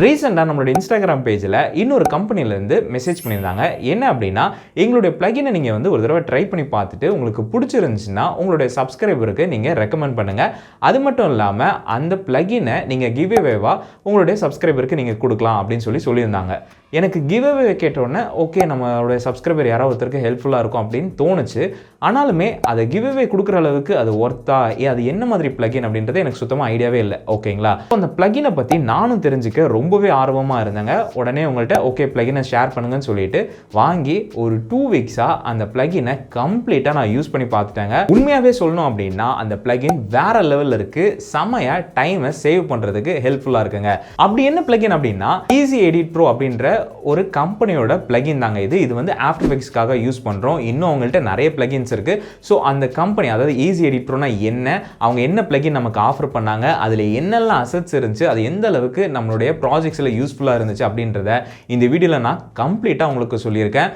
ரீசெண்டா நம்மளோட Instagram பேஜ்ல இன்னொரு கம்பெனில இருந்து மெசேஜ் பண்ணிருந்தாங்க. என்ன அப்படினா எங்களுடைய plugin நீங்க வந்து ஒரு தடவை ட்ரை பண்ணி பார்த்துட்டு உங்களுக்கு பிடிச்சிருந்துச்சுனா உங்களுடைய சப்ஸ்கிரைபருக்கு நீங்க ரெக்கமெண்ட் பண்ணுங்க. அது மட்டும் இல்லாம அந்த plugin நீங்க giveaway-வா உங்களுடைய சப்ஸ்கிரைபருக்கு நீங்க கொடுக்கலாம் அப்படினு சொல்லியிருந்தாங்க. எனக்கு giveaway கேட்ட உடனே ஓகே நம்மளுடைய சப்ஸ்கிரைபர் யாராவது ஒருத்தருக்கு ஹெல்ப்ஃபுல்லா இருக்கும் அப்படினு தோணுச்சு. ஆனாலுமே அதை giveaway கொடுக்குற அளவுக்கு அது வொர்த்தா அது என்ன மாதிரி plugin அப்படின்றது எனக்கு சுத்தமா ஐடியாவே இல்லை. ஓகேங்களா? அந்த plugin பத்தி நானும் தெரிஞ்சுக்க ரொம்பவே ஆர்வமா இருந்தேங்க. உடனே உங்கள்ட்ட ஓகே plugin ஷேர் பண்ணுங்கன்னு சொல்லிட்டு வாங்கி ஒரு 2 வீக்ஸா அந்த plugin கம்ப்ளீட்டா நான் யூஸ் பண்ணி பார்த்துட்டேங்க. உண்மையாவே சொல்லணும் அப்படின்னா அந்த plugin வேற லெவல்ல இருக்கு. செமையா டைமை சேவ் பண்றதுக்கு ஹெல்ப்ஃபுல்லா இருக்குங்க. அப்படி என்ன plugin அப்படின்னா ஈஸி எடிட் ப்ரோ அப்படின்ற ஒரு கம்பெனியோட plugin தாங்க இது. இது வந்து ஆஃப்டர் எஃபெக்ட்ஸ்க்காக யூஸ் பண்றோம். இன்னும் அவங்கள்ட்ட நிறைய plugins இருக்கு. ஸோ அந்த கம்பெனி அதாவது ஈஸி எடிட் ப்ரோனா என்ன, அவங்க என்ன plugin நமக்கு ஆஃபர் பண்ணாங்க, அதுல என்னெல்லாம் அசெட்ஸ் இருந்துச்சு, அது எந்த அளவுக்கு நம்மளுடைய ப்ராஜெக்ட்ஸ்ல யூஸ்ஃபுல்லா இருந்துச்சு அப்படின்றத இந்த வீடியோல நான் கம்ப்ளீட்டா உங்களுக்கு சொல்லியிருக்கேன்.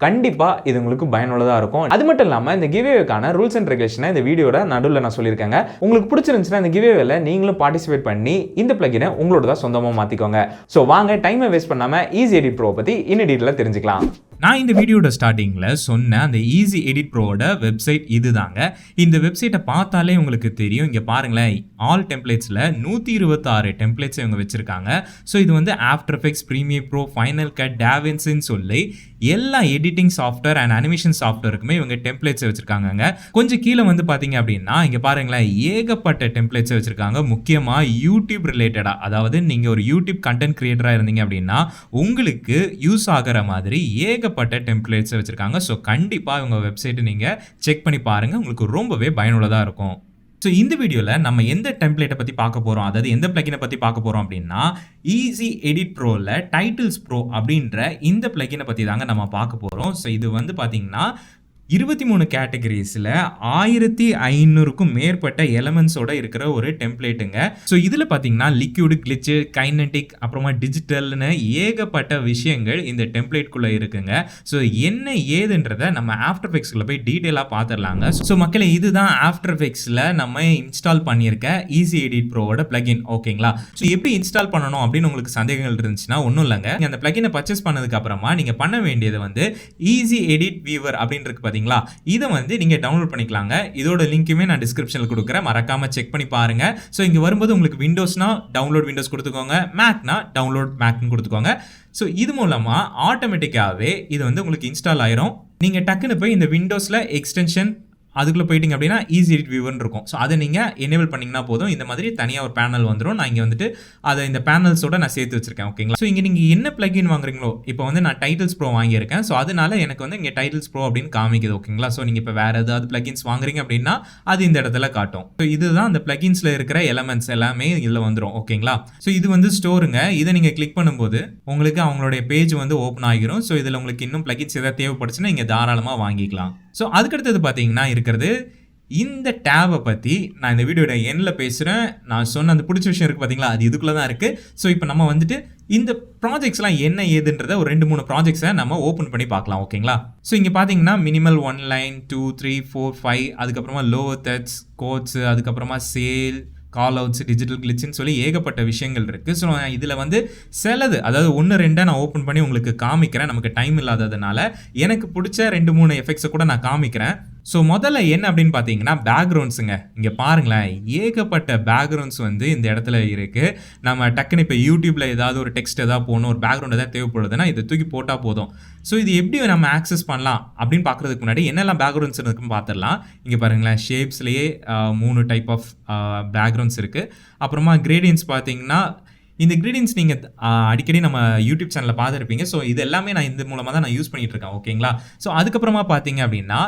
கண்டிப்பா இது உங்களுக்கு பயனுள்ளதா இருக்கும். அது மட்டும் இல்லாம இந்த கிவ்அவேக்கான ரூல்ஸ் அண்ட் ரெகுலேஷனை இந்த வீடியோட நடுவுல நான் சொல்லியிருக்கேங்க. உங்களுக்கு பிடிச்சிருந்துச்சுன்னா இந்த கிவ்அவேல நீங்களும் பார்ட்டிசிபேட் பண்ணி இந்த plugin உங்களோட தான் சொந்தமா மாத்திக்கோங்க. சோ வாங்க டைமை வேஸ்ட் பண்ணாம ஈஸி எடிட் ப்ரோ பத்தி இன்னும் டீடைலா தெரிஞ்சுக்கலாம். நான் இந்த வீடியோட ஸ்டார்டிங்ல சொன்ன அந்த ஈஸி எடிட் ப்ரோவோட வெப்சைட் இதுதாங்க. இந்த வெப்சைட்டை பார்த்தாலே உங்களுக்கு தெரியும். இங்க பாருங்களேன், ஆல் டெம்ப்ளேட்ஸ்ல 126 டெம்ப்ளேட்ஸ் இவங்க வச்சிருக்காங்க. ஸோ இது வந்து After Effects, Premiere Pro, Final Cut, டாவின்சின்னு சொல்லி எல்லா எடிட்டிங் சாஃப்ட்வேர் அண்ட் அனிமேஷன் சாஃப்ட்வேருக்குமே இவங்க டெம்ப்ளேட்ஸ் வச்சிருக்காங்க. கொஞ்சம் கீழே வந்து பாத்தீங்க அப்படின்னா இங்க பாருங்களேன், ஏகப்பட்ட டெம்ப்ளேட்ஸ் வச்சிருக்காங்க. முக்கியமா யூடியூப் ரிலேட்டடா, அதாவது நீங்க ஒரு யூடியூப் கண்டென்ட் கிரியேட்டரா இருந்தீங்க அப்படின்னா உங்களுக்கு யூஸ் ஆகிற மாதிரி ஏகப்பட்ட டெம்ப்ளேட்ஸ் வச்சிருக்காங்க. ஸோ கண்டிப்பா இவங்க வெப்சைட் நீங்க செக் பண்ணி பாருங்க, உங்களுக்கு ரொம்பவே பயனுள்ளதா இருக்கும். ஸோ இந்த வீடியோவில் நம்ம எந்த டெம்ப்ளேட்டை பற்றி பார்க்க போகிறோம், அதாவது எந்த பிளகினை பற்றி பார்க்க போகிறோம் அப்படின்னா ஈஸி எடிட் ப்ரோவில் டைட்டில்ஸ் ப்ரோ அப்படின்ற இந்த பிளகினை பற்றி தாங்க நம்ம பார்க்க போகிறோம். ஸோ இது வந்து பார்த்தீங்கன்னா 23 கேட்டகரிஸில் 1500க்கும் மேற்பட்ட எலமெண்ட்ஸோட இருக்கிற ஒரு டெம்ப்ளேட்டுங்க. ஸோ இதில் பார்த்தீங்கன்னா லிக்யூடு, கிளிச்சு, கைனட்டிக், அப்புறமா டிஜிட்டல்னு ஏகப்பட்ட விஷயங்கள் இந்த டெம்ப்ளேட்குள்ளே இருக்குங்க. ஸோ என்ன ஏதுன்றதை நம்ம ஆஃப்டர் எஃபெக்ட்ஸில் போய் டீட்டெயிலாக பார்த்துடலாங்க. ஸோ மக்களே, இதுதான் ஆஃப்டர் எஃபெக்ட்ஸில் நம்ம இன்ஸ்டால் பண்ணியிருக்க ஈஸி எடிட் ப்ரோவோட பிளகின். ஓகேங்களா? ஸோ எப்படி இன்ஸ்டால் பண்ணணும் அப்படின்னு உங்களுக்கு சந்தேகங்கள் இருந்துச்சுன்னா ஒன்றும் இல்லைங்க. அந்த பிளகினை பர்ச்சேஸ் பண்ணதுக்கு அப்புறமா நீங்கள் பண்ண வேண்டியது வந்து ஈஸி எடிட் வியூவர் அப்படின்னு இதை வந்து நீங்க டவுன்லோட் பண்ணிக்கலாங்க. இதோட லிங்க்குமே நான் டிஸ்கிரிப்ஷன்ல கொடுக்குறேன், மறக்காம செக் பண்ணி பாருங்க. ஸோ இங்க வரும்போது உங்களுக்கு விண்டோஸ்னா டவுன்லோட் விண்டோஸ் கொடுத்துக்கோங்க, மேக்னா டவுன்லோட் மேக்னு கொடுத்துக்கோங்க. ஸோ இது மூலமா ஆட்டோமேட்டிக்காவே இது வந்து உங்களுக்கு இன்ஸ்டால் ஆயிரும். நீங்க டக்குன்னு போய் இந்த விண்டோஸ்ல எக்ஸ்டென்ஷன் அதுக்குள்ளே போயிட்டீங்க அப்படின்னா ஈஸி எடிட் வியூவர்னு இருக்கும். ஸோ அதை நீங்கள் எனேபிள் பண்ணிங்கன்னா போதும், இந்த மாதிரி தனியாக ஒரு பேனல் வந்துடும். நான் இங்கே வந்துட்டு அதை இந்த பேனல்ஸோட நான் சேர்த்து வச்சிருக்கேன். ஓகேங்களா? ஸோ இங்கே நீங்கள் என்ன பிளகின் வாங்குறீங்களோ, இப்போ வந்து நான் டைட்டில்ஸ் ப்ரோ வாங்கியிருக்கேன். ஸோ அதனால எனக்கு வந்து இங்கே டைட்டில்ஸ் ப்ரோ அப்படின்னு காமிக்குது. ஓகேங்களா? ஸோ நீங்கள் இப்போ வேறு ஏதாவது பிளகின்ஸ் வாங்குறீங்க அப்படின்னா அது இந்த இடத்துல காட்டும். ஸோ இதுதான் அந்த பிளகின்ஸில் இருக்கிற எலமெண்ட்ஸ் எல்லாமே இதில் வந்துடும். ஓகேங்களா? ஸோ இது வந்து ஸ்டோருங்க. இதை நீங்கள் கிளிக் பண்ணும்போது உங்களுக்கு அவங்களுடைய பேஜ் வந்து ஓப்பன் ஆகிரும். ஸோ இதில் உங்களுக்கு இன்னும் பிளகின்ஸ் எதாவது தேவைப்படுச்சுன்னா இங்கே தாராளமாக வாங்கிக்கலாம். ஸோ அதுக்கடுத்தது பார்த்தீங்கன்னா இருக்கிறது இந்த டேபை பற்றி நான் இந்த வீடியோட எண்ணில் பேசுகிறேன். நான் சொன்ன அந்த பிடிச்ச விஷயம் இருக்குது பார்த்தீங்களா, அது இதுக்குள்ளே தான் இருக்குது. ஸோ இப்போ நம்ம வந்துட்டு இந்த ப்ராஜெக்ட்ஸ்லாம் என்ன ஏதுன்றத ஒரு 2-3 ப்ராஜெக்ட்ஸை நம்ம ஓப்பன் பண்ணி பார்க்கலாம். ஓகேங்களா? ஸோ இங்கே பார்த்தீங்கன்னா மினிமல் 1 லைன் 2 3 4 5 அதுக்கப்புறமா லோவர் தெட்ஸ், கோட்ஸ், அதுக்கப்புறமா சேல், கால் அவுட்ஸ், டிஜிட்டல் கிளிச்சுன்னு சொல்லி ஏகப்பட்ட விஷயங்கள் இருக்குது. ஸோ இதில் வந்து சிலது, அதாவது 1-2 நான் ஓப்பன் பண்ணி உங்களுக்கு காமிக்கிறேன். நமக்கு டைம் இல்லாததுனால எனக்கு பிடிச்ச 2-3 எஃபெக்ட்ஸை கூட நான் காமிக்கிறேன். ஸோ முதல்ல என்ன அப்படின்னு பார்த்தீங்கன்னா பேக்ரவுண்ட்ஸுங்க. இங்கே பாருங்களேன், ஏகப்பட்ட பேக்ரவுண்ட்ஸ் வந்து இந்த இடத்துல இருக்குது. நம்ம டக்குன்னு இப்போ யூடியூப்பில் ஏதாவது ஒரு டெக்ஸ்ட் ஏதாவது போகணும், ஒரு பேக்ரவுண்ட் ஏதாவது தேவைப்படுதுன்னா இதை தூக்கி போட்டால் போதும். ஸோ இது எப்படி நம்ம ஆக்சஸ் பண்ணலாம் அப்படின்னு பார்க்குறதுக்கு முன்னாடி என்னெல்லாம் பேக்ரவுண்ட்ஸ் இருக்குன்னு பார்த்துடலாம். இங்கே பாருங்களேன், ஷேப்ஸ்லேயே 3 டைப் ஆஃப் பேக்ரவுண்ட்ஸ் இருக்குது. அப்புறமா கிரேடியன்ஸ் பார்த்தீங்கன்னா இந்த கிரேடியன்ஸ் நீங்கள் அடிக்கடி நம்ம யூடியூப் சேனலில் பார்த்துருப்பீங்க. ஸோ இது எல்லாமே நான் இந்த மூலமாக தான் நான் யூஸ் பண்ணிகிட்டு இருக்கேன். ஓகேங்களா? ஸோ அதுக்கப்புறமா பார்த்தீங்க அப்படின்னா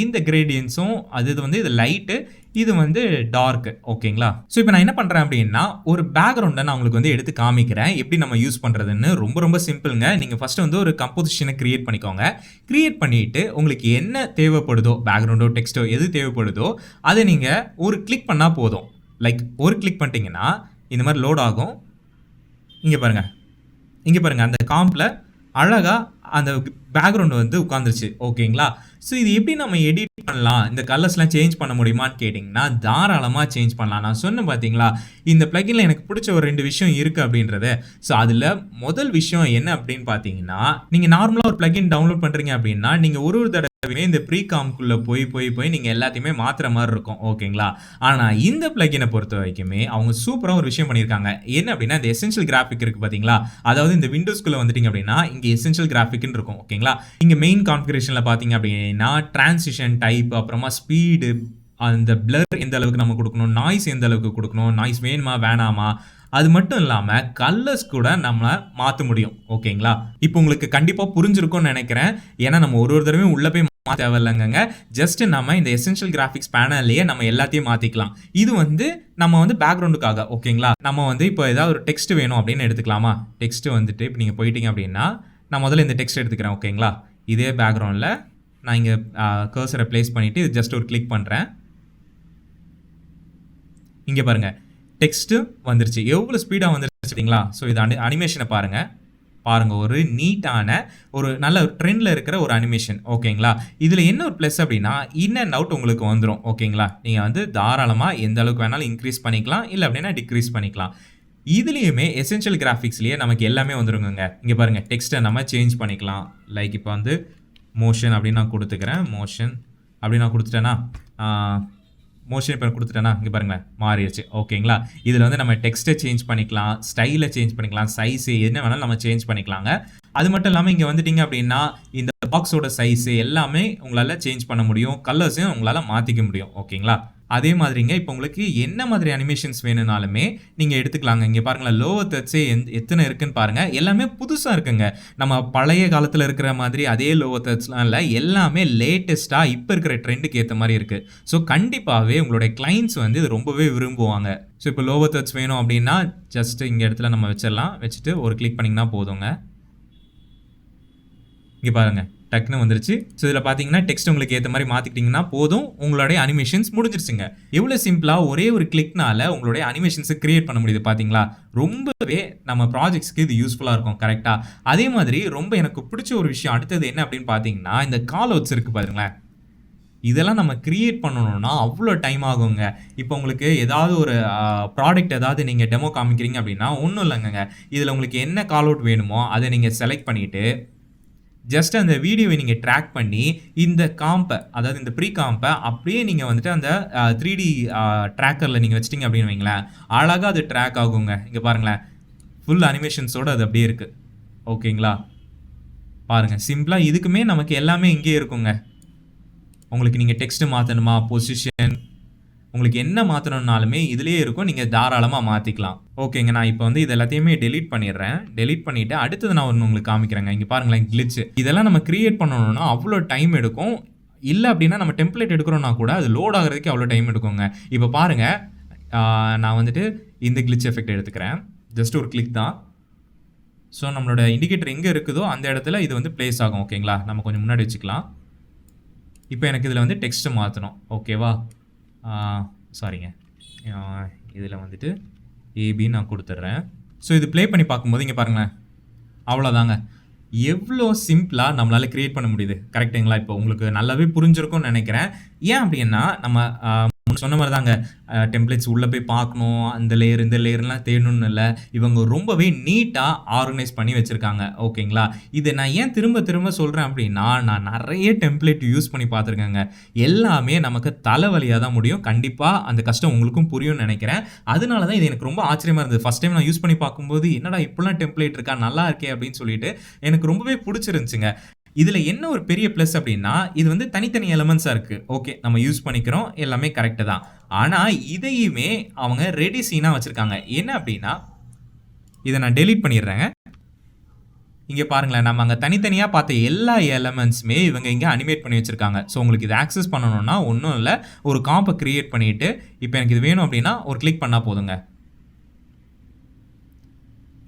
இந்த கிரேடியன்ஸும் அது வந்து இது லைட்டு, இது வந்து டார்க்கு. ஓகேங்களா? ஸோ இப்போ நான் என்ன பண்ணுறேன் அப்படின்னா ஒரு பேக்ரவுண்டை நான் உங்களுக்கு வந்து எடுத்து காமிக்கிறேன் எப்படி நம்ம யூஸ் பண்ணுறதுன்னு. ரொம்ப ரொம்ப சிம்பிளுங்க. நீங்கள் ஃபஸ்ட்டு வந்து ஒரு கம்போசிஷனை க்ரியேட் பண்ணிக்கோங்க. க்ரியேட் பண்ணிவிட்டு உங்களுக்கு என்ன தேவைப்படுதோ, பேக்ரவுண்டோ டெக்ஸ்ட்டோ எது தேவைப்படுதோ அதை நீங்கள் ஒரு கிளிக் பண்ணால் போதும். லைக் ஒரு கிளிக் பண்ணிட்டீங்கன்னா இந்த மாதிரி லோட் ஆகும். இங்கே பாருங்கள் அந்த காம்பில் அழகா அந்த பேக்ரவுண்ட் வந்து உட்காந்துருச்சு. ஓகேங்களா? ஸோ இது எப்படி நம்ம எடிட் பண்ணலாம், இந்த கலர்ஸ்லாம் சேஞ்ச் பண்ண முடியுமான்னு கேட்டிங்கன்னா தாராளமாக சேஞ்ச் பண்ணலாம். நான் சொன்னேன் பார்த்தீங்களா, இந்த பிளகின்ல எனக்கு பிடிச்ச ஒரு 2 விஷயம் இருக்குது அப்படின்றது. ஸோ அதில் முதல் விஷயம் என்ன அப்படின்னு பார்த்தீங்கன்னா, நீங்கள் நார்மலாக ஒரு பிளகின் டவுன்லோட் பண்ணுறீங்க அப்படின்னா நீங்கள் ஒரு தடவை இந்த ப்ரீகாம்குள்ளே போய் நீங்கள் எல்லாத்தையுமே மாற்றுற மாதிரி இருக்கும். ஓகேங்களா? ஆனால் இந்த பிளகினை பொறுத்த வரைக்குமே அவங்க சூப்பராக ஒரு விஷயம் பண்ணியிருக்காங்க. என்ன அப்படின்னா, இந்த எசென்ஷியல் கிராஃபிக் இருக்குது பார்த்தீங்களா, அதாவது இந்த விண்டோஸ்குள்ளே வந்துட்டீங்க அப்படின்னா இங்கே எசென்ஷியல் கிராஃபிக்னு இருக்கும். ஓகேங்களா? இங்கே மெயின் கான்ஃபிகரேஷனில் பார்த்தீங்க அப்படின்னா டிரான்சிஷன் டைப், அப்புறமா ஸ்பீடு, அந்த பிளர் எந்த அளவுக்கு நம்ம கொடுக்கணும், நாய்ஸ் எந்த அளவுக்கு கொடுக்கணும், நாய்ஸ் வேணுமா வேணாமா, அது மட்டும் இல்லாமல் கலர்ஸ் கூட நம்ம மாற்ற முடியும். ஓகேங்களா? இப்போ உங்களுக்கு கண்டிப்பாக புரிஞ்சிருக்கும்னு நினைக்கிறேன். ஏன்னா நம்ம ஒரு தடவையும் உள்ளே போய் மாற்ற தேவையில்லைங்க. ஜஸ்ட் நம்ம இந்த எசென்ஷியல் கிராஃபிக்ஸ் பேனல்லையே நம்ம எல்லாத்தையும் மாற்றிக்கலாம். இது வந்து நம்ம வந்து பேக்ரவுண்டுக்காக. ஓகேங்களா? நம்ம வந்து இப்போ ஏதாவது ஒரு டெக்ஸ்ட் வேணும் அப்படின்னு எடுத்துக்கலாமா? டெக்ஸ்ட் வந்துட்டு இப்போ நீங்கள் போயிட்டீங்க அப்படின்னா நான் முதல்ல இந்த டெக்ஸ்ட் எடுத்துக்கிறேன். ஓகேங்களா? இதே பேக்ரவுண்டில் நான் இங்கே கர்சரை ப்ளேஸ் பண்ணிவிட்டு இது ஜஸ்ட் ஒரு கிளிக் பண்ணுறேன். இங்கே பாருங்கள் டெக்ஸ்ட்டு வந்துருச்சு. எவ்வளோ ஸ்பீடாக வந்துருச்சுங்களா? ஸோ இது அனிமேஷனை பாருங்கள் ஒரு நீட்டான ஒரு நல்ல ட்ரெண்டில் இருக்கிற ஒரு அனிமேஷன். ஓகேங்களா? இதில் என்ன ஒரு ப்ளஸ் அப்படின்னா இன் அண்ட் அவுட் உங்களுக்கு வந்துடும். ஓகேங்களா? நீங்கள் வந்து தாராளமாக எந்த அளவுக்கு வேணாலும் இன்க்ரீஸ் பண்ணிக்கலாம், இல்லை அப்படின்னா டிக்ரீஸ் பண்ணிக்கலாம். இதுலேயுமே எசென்ஷியல் கிராஃபிக்ஸ்லேயே நமக்கு எல்லாமே வந்துருங்க. இங்கே பாருங்கள் டெக்ஸ்ட்டை நம்ம சேஞ்ச் பண்ணிக்கலாம். லைக் இப்போ வந்து மோஷன் அப்படின்னு நான் கொடுத்துக்கிறேன். மோஷன் அப்படின்னு நான் கொடுத்துட்டேன்னா மோஷன் இப்போ கொடுத்துட்டேன்னா இங்கே பாருங்களேன் மாறிடுச்சு. ஓகேங்களா? இதில் வந்து நம்ம டெக்ஸ்ட்டை சேஞ்ச் பண்ணிக்கலாம், ஸ்டைலை சேஞ்ச் பண்ணிக்கலாம், சைஸு என்ன வேணாலும் நம்ம சேஞ்ச் பண்ணிக்கலாங்க. அது மட்டும் இல்லாமல் இங்கே வந்துட்டிங்க அப்படின்னா இந்த பாக்ஸோட சைஸு எல்லாமே உங்களால் சேஞ்ச் பண்ண முடியும், கலர்ஸையும் உங்களால் மாற்றிக்க முடியும். ஓகேங்களா? அதே மாதிரிங்க இப்போ உங்களுக்கு என்ன மாதிரி அனிமேஷன்ஸ் வேணும்னாலுமே நீங்கள் எடுத்துக்கலாங்க. இங்கே பாருங்களேன் லோவர் தேர்ட்ஸே எத்தனை இருக்குன்னு பாருங்கள். எல்லாமே புதுசாக இருக்குங்க. நம்ம பழைய காலத்தில் இருக்கிற மாதிரி அதே லோவர் தேர்ட்ஸ்லாம் இல்லை, எல்லாமே லேட்டஸ்ட்டாக இப்போ இருக்கிற ட்ரெண்டுக்கு ஏற்ற மாதிரி இருக்குது. ஸோ கண்டிப்பாகவே உங்களுடைய கிளைண்ட்ஸ் வந்து இது ரொம்பவே விரும்புவாங்க. ஸோ இப்போ லோவர் தேர்ட்ஸ் வேணும் அப்படின்னா ஜஸ்ட் இங்கே இடத்துல நம்ம வச்சிடலாம். வச்சுட்டு ஒரு கிளிக் பண்ணிங்கன்னா போதுங்க. இங்கே பாருங்கள் டக்குன்னு வந்துருச்சு. ஸோ இதில் பார்த்தீங்கன்னா டெக்ஸ்ட் உங்களுக்கு ஏற்ற மாதிரி மாற்றிக்கிட்டிங்கன்னா போதும், உங்களுடைய அனிமேஷன்ஸ் முடிஞ்சிருச்சுங்க. எவ்வளோ சிம்பிளாக ஒரே ஒரு கிளிக்னால உங்களுடைய அனிமேஷன்ஸை கிரியேட் பண்ண முடியுது பார்த்தீங்களா? ரொம்பவே நம்ம ப்ராஜெக்ட்ஸ்க்கு இது யூஸ்ஃபுல்லாக இருக்கும். கரெக்டாக? அதே மாதிரி ரொம்ப எனக்கு பிடிச்ச ஒரு விஷயம் அடுத்தது என்ன அப்படின்னு பார்த்தீங்கன்னா இந்த கால் அவுட்ஸ் இருக்குது பாருங்களேன். இதெல்லாம் நம்ம கிரியேட் பண்ணணும்னா அவ்வளோ டைம் ஆகுங்க. இப்போ உங்களுக்கு ஏதாவது ஒரு ப்ராடக்ட் ஏதாவது நீங்கள் டெமோ காமிக்கிறீங்க அப்படின்னா ஒன்றும் இல்லைங்க. இதில் உங்களுக்கு என்ன கால் அவுட் வேணுமோ அதை நீங்கள் செலக்ட் பண்ணிவிட்டு ஜஸ்ட் அந்த வீடியோவை நீங்கள் ட்ராக் பண்ணி இந்த காம்பை, அதாவது இந்த ப்ரீ காம்பை அப்படியே நீங்கள் வந்துட்டு அந்த 3D ட்ராக்கரில் நீங்கள் வச்சிட்டிங்க அப்படின்னு வைங்களேன், அழகாக அது ட்ராக் ஆகுங்க. இங்கே பாருங்களேன் ஃபுல் அனிமேஷன்ஸோடு அது அப்படியே இருக்குது. ஓகேங்களா? பாருங்கள் சிம்பிளாக இதுக்குமே நமக்கு எல்லாமே இங்கேயே இருக்குங்க. உங்களுக்கு நீங்கள் டெக்ஸ்ட்டு மாற்றணுமா, பொசிஷன், உங்களுக்கு என்ன மாற்றணுன்னாலுமே இதுலேயே இருக்கும், நீங்கள் தாராளமாக மாற்றிக்கலாம். ஓகேங்க, நான் இப்போ வந்து இது எல்லாத்தையுமே டெலீட் பண்ணிடுறேன். டெலீட் பண்ணிவிட்டு அடுத்தது நான் ஒன்று உங்களுக்கு காமிக்கிறேங்க. இங்கே பாருங்களேன் கிளிச்சு. இதெல்லாம் நம்ம கிரியேட் பண்ணணும்னா அவ்வளோ டைம் எடுக்கும். இல்லை அப்படின்னா நம்ம டெம்ப்ளேட் எடுக்கிறோன்னா கூட அது லோட் ஆகிறதுக்கு அவ்வளோ டைம் எடுக்குங்க. இப்போ பாருங்கள் நான் வந்துட்டு இந்த கிளிச் எஃபெக்ட் எடுத்துக்கிறேன். ஜஸ்ட் ஒரு கிளிக் தான். ஸோ நம்மளோட இண்டிகேட்டர் எங்கே இருக்குதோ அந்த இடத்துல இது வந்து ப்ளேஸ் ஆகும். ஓகேங்களா? நம்ம கொஞ்சம் முன்னாடி வச்சுக்கலாம். இப்போ எனக்கு இதில் வந்து டெக்ஸ்ட்டு மாற்றணும். ஓகேவா? சாரிங்க, இதில் வந்துட்டு ஏபின்னு நான் கொடுத்துட்றேன். ஸோ இது ப்ளே பண்ணி பார்க்கும்போது இங்கே பாருங்களேன் அவ்வளோதாங்க. எவ்வளோ சிம்பிளாக நம்மளால் க்ரியேட் பண்ண முடியுது. கரெக்டுங்களா? இப்போ உங்களுக்கு நல்லாவே புரிஞ்சிருக்கும்னு நினைக்கிறேன். ஏன் அப்படின்னா நம்ம சொன்ன மாதிரி தாங்க டெம்ப்ளேட்ஸ் உள்ளே போய் பார்க்கணும், அந்த லேயர் இந்த லேயர்லாம் தேடணும்னு இல்லை, இவங்க ரொம்பவே நீட்டாக ஆர்கனைஸ் பண்ணி வச்சுருக்காங்க. ஓகேங்களா? இதை நான் ஏன் திரும்ப திரும்ப சொல்கிறேன் அப்படின்னா நான் நிறைய டெம்ப்ளேட் யூஸ் பண்ணி பார்த்துருக்கேங்க. எல்லாமே நமக்கு தலைவலியாக தான் முடியும். கண்டிப்பாக அந்த கஷ்டம் உங்களுக்கும் புரியும்னு நினைக்கிறேன். அதனால தான் இது எனக்கு ரொம்ப ஆச்சரியமாக இருந்தது. ஃபஸ்ட் டைம் நான் யூஸ் பண்ணி பார்க்கும்போது என்னடா இப்படிலாம் டெம்ப்ளேட் இருக்கா, நல்லா இருக்கே அப்படின்னு சொல்லிட்டு எனக்கு ரொம்பவே பிடிச்சிருந்துச்சுங்க. இதில் என்ன ஒரு பெரிய ப்ளஸ் அப்படின்னா இது வந்து தனித்தனி எலமெண்ட்ஸாக இருக்குது. ஓகே, நம்ம யூஸ் பண்ணிக்கிறோம், எல்லாமே கரெக்டு தான். ஆனால் இதையுமே அவங்க ரெடி சீனாக வச்சுருக்காங்க. என்ன அப்படின்னா இதை நான் டெலீட் பண்ணிடுறேங்க. இங்கே பாருங்களேன், நம்ம அங்கே தனித்தனியாக பார்த்த எல்லா எலமெண்ட்ஸுமே இவங்க இங்கே அனிமேட் பண்ணி வச்சுருக்காங்க. ஸோ உங்களுக்கு இது ஆக்சஸ் பண்ணணும்னா ஒன்றும் இல்லை, ஒரு காம்பை க்ரியேட் பண்ணிவிட்டு இப்போ எனக்கு இது வேணும் அப்படின்னா ஒரு கிளிக் பண்ணால் போதுங்க.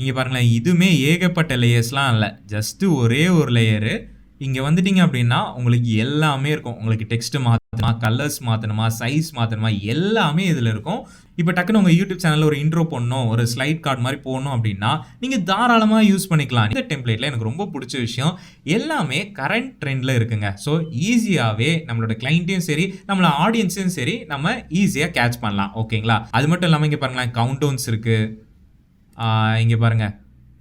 இங்கே பாருங்களேன், இதுவுமே ஏகப்பட்ட லேயர்ஸ்லாம் இல்லை, ஜஸ்ட்டு ஒரே ஒரு லேயரு. இங்கே வந்துட்டிங்க அப்படின்னா உங்களுக்கு எல்லாமே இருக்கும். உங்களுக்கு டெக்ஸ்ட்டு கலர்ஸ் மாற்றணுமா, சைஸ் மாற்றணுமா, எல்லாமே இதில் இருக்கும். இப்போ டக்குன்னு உங்கள் யூடியூப் சேனலில் ஒரு இன்ட்ரோ பண்ணணும், ஒரு ஸ்லைட் கார்டு மாதிரி போடணும் அப்படின்னா நீங்கள் தாராளமாக யூஸ் பண்ணிக்கலாம். இந்த டெம்ப்ளேட்டில் எனக்கு ரொம்ப பிடிச்ச விஷயம் எல்லாமே கரண்ட் ட்ரெண்டில் இருக்குங்க. ஸோ ஈஸியாகவே நம்மளோட கிளைண்ட்டையும் சரி, நம்மளோட ஆடியன்ஸையும் சரி நம்ம ஈஸியாக கேட்ச் பண்ணலாம். ஓகேங்களா? அது மட்டும் இல்லாமல் இங்கே பாருங்களேன், கவுண்ட் டவுன்ஸ் இருக்குது. இங்கே பாருங்கள்,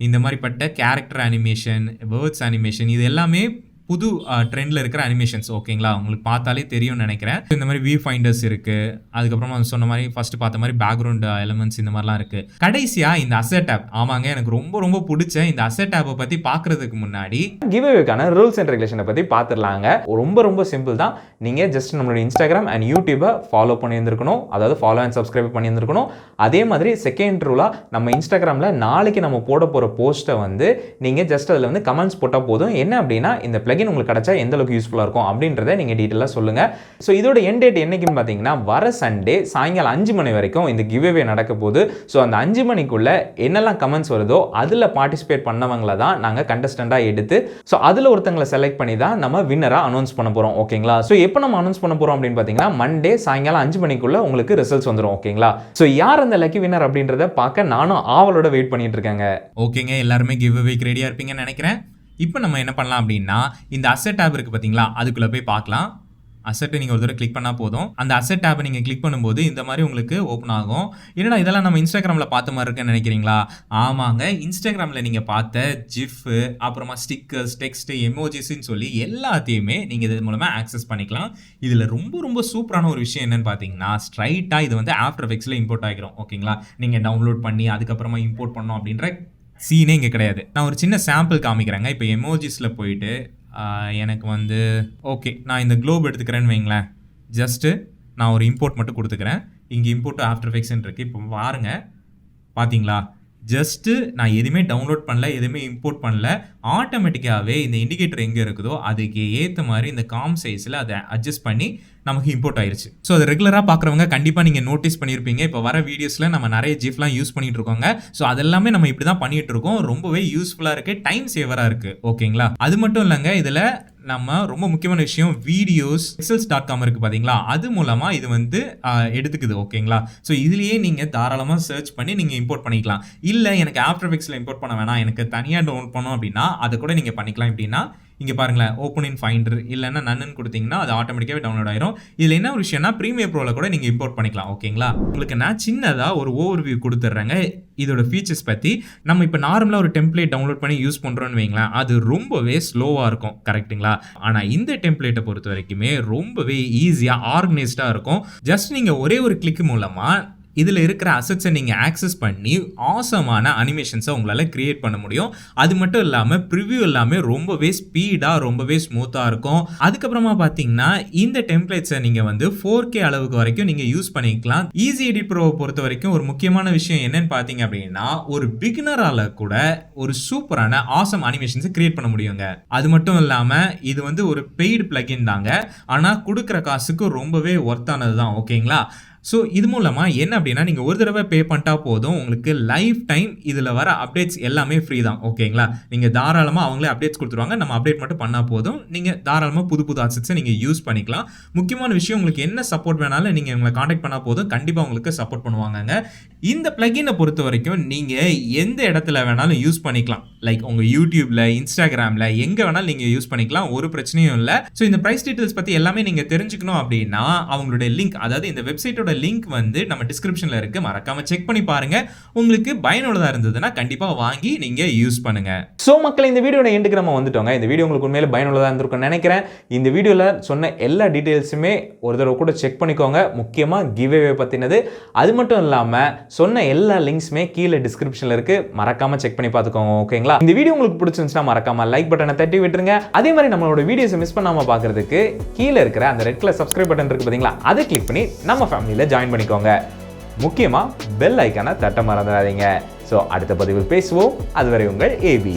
இந்த மாதிரிப்பட்ட கேரக்டர் அனிமேஷன், வேர்ட்ஸ் அனிமேஷன், இது எல்லாமே புது ட்ரெண்டில் இருக்கிற அனிமேஷன்ஸ். ஓகேங்களா? உங்களுக்கு பார்த்தாலே தெரியும்னு நினைக்கிறேன். இந்த மாதிரி வியூ ஃபைண்டர்ஸ் இருக்குது. அதுக்கப்புறமா சொன்ன மாதிரி ஃபர்ஸ்ட் பார்த்த மாதிரி பேக்ரவுண்ட் எலிமெண்ட்ஸ் இந்த மாதிரிலாம் இருக்குது. கடைசியாக இந்த அசெட் டேப். ஆமாங்க, எனக்கு ரொம்ப ரொம்ப பிடிச்ச இந்த அசெட் டேப்பை பற்றி பார்க்குறதுக்கு முன்னாடி கிவ்அவேக்கான ரூல்ஸ் அண்ட் ரெகுலேஷனை பற்றி பார்த்துடலாங்க. ரொம்ப ரொம்ப சிம்பிள் தான். நீங்கள் ஜஸ்ட் நம்மளோட இன்ஸ்டாகிராம் அண்ட் யூடியூபை ஃபாலோ பண்ணியிருந்துருக்கணும், அதாவது ஃபாலோ அண்ட் சப்ஸ்கிரைப் பண்ணியிருந்துருக்கணும். அதே மாதிரி செகண்ட் ரூலாக நம்ம இன்ஸ்டாகிராமில் நாளைக்கு நம்ம போட போகிற போஸ்ட்டை வந்து நீங்கள் ஜஸ்ட் அதில் வந்து கமெண்ட்ஸ் போட்டால் போதும். என்ன அப்படின்னா இந்த பிளகின் உங்களுக்கு கிடைச்சா எந்த அளவுக்கு யூஸ்ஃபுல்லாக இருக்கும் அப்படின்றத நீங்கள் டீட்டெயிலாக சொல்லுங்கள். ஸோ இதோட எண்ட் டேட் என்னைக்குன்னு பார்த்தீங்கன்னா வர சண்டே சாயங்காலம் 5 மணி வரைக்கும் இந்த கிவ்அவே நடக்க போகுது. ஸோ அந்த 5 மணிக்குள்ள என்னெல்லாம் கமெண்ட்ஸ் வருதோ அதில் பார்ட்டிசிபேட் பண்ணவங்கள தான் நாங்கள் கண்டஸ்டண்டாக எடுத்து ஸோ அதில் ஒருத்தங்களை செலக்ட் பண்ணி தான் நம்ம வின்னராக அனௌன்ஸ் பண்ண போகிறோம். ஓகேங்களா? ஸோ எப்போ நம்ம அனௌன்ஸ் பண்ண போகிறோம் அப்படின்னு பார்த்தீங்கன்னா மண்டே சாயங்காலம் 5 மணிக்குள்ள உங்களுக்கு ரிசல்ட்ஸ் வந்துடும். ஓகேங்களா? ஸோ யார் அந்த லக்கி வின்னர் அப்படின்றத பார்க்க நானும் ஆவலோட வெயிட் பண்ணிட்டு இருக்கேங்க. ஓகேங்க, எல்லாருமே கிவ்அவேக்கு ரெடியாக இருப்பீங்கன்னு நினைக்கிறேன். இப்போ நம்ம என்ன பண்ணலாம் அப்படின்னா இந்த அசெட் டேப் இருக்குது பார்த்தீங்களா, அதுக்குள்ளே போய் பார்க்கலாம். அசெட்டை நீங்கள் ஒரு தடவை கிளிக் பண்ணால் போதும். அந்த அசெட் டேப்பை நீங்கள் கிளிக் பண்ணும்போது இந்த மாதிரி உங்களுக்கு ஓப்பன் ஆகும். என்னடா இதெல்லாம் நம்ம இன்ஸ்டாகிராமில் பார்த்த மாதிரி இருக்குன்னு நினைக்கிறீங்களா? ஆமாங்க, இன்ஸ்டாகிராமில் நீங்கள் பார்த்த ஜிஃப், அப்புறமா ஸ்டிக்கர்ஸ், டெக்ஸ்ட், எமோஜிஸ்ன்னு சொல்லி எல்லாத்தையுமே நீங்கள் இது மூலமாக ஆக்சஸ் பண்ணிக்கலாம். இதில் ரொம்ப ரொம்ப சூப்பரான ஒரு விஷயம் என்னன்னு பார்த்தீங்கன்னா ஸ்ட்ரைட்டாக இது வந்து ஆஃப்டர் எஃபெக்ட்ஸில் இம்போர்ட் ஆகிரும். ஓகேங்களா? நீங்கள் டவுன்லோட் பண்ணி அதுக்கப்புறமா இம்போர்ட் பண்ணோம் அப்படின்ற சீனே இங்கே கிடையாது. நான் ஒரு சின்ன சாம்பிள் காமிக்கிறேங்க. இப்போ எமோஜிஸில் போயிட்டு எனக்கு வந்து ஓகே, நான் இந்த குளோப் எடுத்துக்கிறேன்னு வைங்களேன். ஜஸ்ட்டு நான் ஒரு இம்போர்ட் மட்டும் கொடுத்துக்கிறேன். இங்கே இம்போர்ட் ஆஃப்டர் எஃபெக்ட்ஸ்ன்னு இருக்குது. இப்போ பாருங்க, பார்த்தீங்களா? ஜஸ்ட்டு நான் எதுவுமே டவுன்லோட் பண்ணல, எதுவுமே இம்போர்ட் பண்ணல. ஆட்டோமேட்டிக்காகவே இந்த இண்டிகேட்டர் எங்கே இருக்குதோ அதுக்கு ஏற்ற மாதிரி இந்த காம் சைஸில் அதை அட்ஜஸ்ட் பண்ணி நமக்கு இம்போர்ட் ஆயிருச்சு. ஸோ அது ரெகுலராக பார்க்குறவங்க கண்டிப்பாக நீங்கள் நோட்டீஸ் பண்ணியிருப்பீங்க. இப்போ வர வீடியோஸில் நம்ம நிறைய ஜிஃப்லாம் யூஸ் பண்ணிட்டு இருக்கோங்க. ஸோ அதெல்லாமே நம்ம இப்படி தான் பண்ணிட்டு இருக்கோம். ரொம்பவே யூஸ்ஃபுல்லாக இருக்குது, டைம் சேவராக இருக்குது. ஓகேங்களா? அது மட்டும் இல்லைங்க, இதில் நம்ம ரொம்ப முக்கியமான விஷயம் வீடியோஸ் pixels.com இருக்குது பார்த்தீங்களா, அது மூலமாக இது வந்து எடுத்துக்குது. ஓகேங்களா? ஸோ இதுலேயே நீங்கள் தாராளமாக சர்ச் பண்ணி நீங்கள் இம்போர்ட் பண்ணிக்கலாம். இல்லை எனக்கு ஆஃப்டர் எஃபெக்ட்ஸில் இம்போர்ட் பண்ண வேணாம், எனக்கு தனியாக டவுன்லோட் பண்ணோம் அப்படின்னா அதை கூட நீங்கள் பண்ணிக்கலாம். எப்படின்னா இங்கே பாருங்களேன், ஓப்பன் இன் ஃபைண்டர் இல்லைன்னா நன்னு கொடுத்தீங்கன்னா அது ஆட்டோமேட்டிக்காகவே டவுன்லோட் ஆயிரும். இதில் என்ன ஒரு விஷயம்னா ப்ரீமியர் ப்ரோவில் கூட நீங்கள் இம்போர்ட் பண்ணிக்கலாம். ஓகேங்களா? உங்களுக்கு நான் சின்னதாக ஒரு ஓவர்வியூ கொடுத்துட்றேங்க இதோட ஃபீச்சர்ஸ் பற்றி. நம்ம இப்போ நார்மலாக ஒரு டெம்ப்ளேட் டவுன்லோட் பண்ணி யூஸ் பண்ணுறோன்னு வைங்களேன், அது ரொம்பவே ஸ்லோவாக இருக்கும். கரெக்டுங்களா? ஆனால் இந்த டெம்ப்ளேட்டை பொறுத்த வரைக்குமே ரொம்பவே ஈஸியாக ஆர்கனைஸ்டாக இருக்கும். ஜஸ்ட் நீங்கள் ஒரே ஒரு கிளிக் மூலமாக இதில் இருக்கிற அசெட்ஸை நீங்கள் ஆக்சஸ் பண்ணி ஆசமான அனிமேஷன்ஸை உங்களால் கிரியேட் பண்ண முடியும். அது மட்டும் இல்லாமல் ப்ரிவ்யூ எல்லாமே ரொம்பவே ஸ்பீடாக ரொம்பவே ஸ்மூத்தாக இருக்கும். அதுக்கப்புறமா பார்த்தீங்கன்னா இந்த டெம்ப்ளேட்ஸை நீங்கள் வந்து 4K அளவுக்கு வரைக்கும் நீங்கள் யூஸ் பண்ணிக்கலாம். ஈஸி எடிட் ப்ரோவை பொறுத்த வரைக்கும் ஒரு முக்கியமான விஷயம் என்னன்னு பார்த்தீங்க அப்படின்னா ஒரு பிகினரால் கூட ஒரு சூப்பரான ஆசம் அனிமேஷன்ஸை கிரியேட் பண்ண முடியுங்க. அது மட்டும் இல்லாமல் இது வந்து ஒரு பெய்டு பிளகின் தாங்க, ஆனால் கொடுக்குற காசுக்கு ரொம்பவே ஒர்த்தானது தான். ஓகேங்களா? ஸோ இது மூலமாக என்ன அப்படின்னா நீங்கள் ஒரு தடவை பே பண்ணிட்டா போதும், உங்களுக்கு லைஃப் டைம் இதில் வர அப்டேட்ஸ் எல்லாமே ஃப்ரீ தான். ஓகேங்களா? நீங்கள் தாராளமாக அவங்களே அப்டேட்ஸ் கொடுத்துருவாங்க, நம்ம அப்டேட் மட்டும் பண்ணால் போதும். நீங்கள் தாராளமாக புது புது அசெட்ஸை நீங்கள் யூஸ் பண்ணிக்கலாம். முக்கியமான விஷயம், உங்களுக்கு என்ன சப்போர்ட் வேணாலும் நீங்கள் உங்களை காண்டாக்ட் பண்ணால் போதும், கண்டிப்பாக உங்களுக்கு சப்போர்ட் பண்ணுவாங்கங்க. இந்த பிளகினை பொறுத்த வரைக்கும் நீங்கள் எந்த இடத்துல வேணாலும் யூஸ் பண்ணிக்கலாம். லைக் உங்கள் யூடியூப்பில், இன்ஸ்டாகிராமில், எங்கே வேணாலும் நீங்கள் யூஸ் பண்ணிக்கலாம், ஒரு பிரச்சனையும் இல்லை. ஸோ இந்த ப்ரைஸ் டீட்டெயில்ஸ் பற்றி எல்லாமே நீங்கள் தெரிஞ்சுக்கணும் அப்படின்னா அவங்களுடைய லிங்க், அதாவது இந்த வெப்சைட்டோட லிங்க் வந்து நம்ம டிஸ்கிரிப்ஷன்ல இருக்கு, மறக்காம செக் பண்ணி பாருங்க. உங்களுக்கு பயனுள்ளதா இருந்ததுன்னா கண்டிப்பா வாங்கி நீங்க யூஸ் பண்ணுங்க. சோ மக்களே, இந்த வீடியோட எண்டுக்கு நம்ம வந்துட்டோங்க. இந்த வீடியோ உங்களுக்கு உண்மையிலே பயனுள்ளதா இருந்திருக்கும்னு நினைக்கிறேன். இந்த வீடியோல சொன்ன எல்லா டீடைல்ஸுமே ஒரு தடவை கூட செக் பண்ணிக்கோங்க, முக்கியமா கிவ்அவே பத்தினது. அது மட்டும் இல்லாம சொன்ன எல்லா லிங்க்ஸுமே கீழே டிஸ்கிரிப்ஷன்ல இருக்கு, மறக்காம செக் பண்ணி பார்த்துக்கோங்க. ஓகேங்களா? இந்த வீடியோ உங்களுக்கு பிடிச்சிருந்துச்சுன்னா மறக்காம லைக் பட்டனை தட்டி விட்டுருங்க. அதே மாதிரி நம்மளோட வீடியோஸை மிஸ் பண்ணாம பார்க்கிறதுக்கு கீழே இருக்கிற அந்த ரெட் கலர் சப்ஸ்கிரைப் பட்டன் இருக்கு பாத்தீங்களா, அதை கிளிக் பண்ணி நம்ம ஃபேமிலியில ஜாயின் பண்ணிக்கோங்க. முக்கியமா பெல் ஐக்கானை தட்ட மறந்துடாதீங்க. ஸோ அடுத்த பதிவில் பேசுவோம். அதுவரை உங்கள் ஏபி.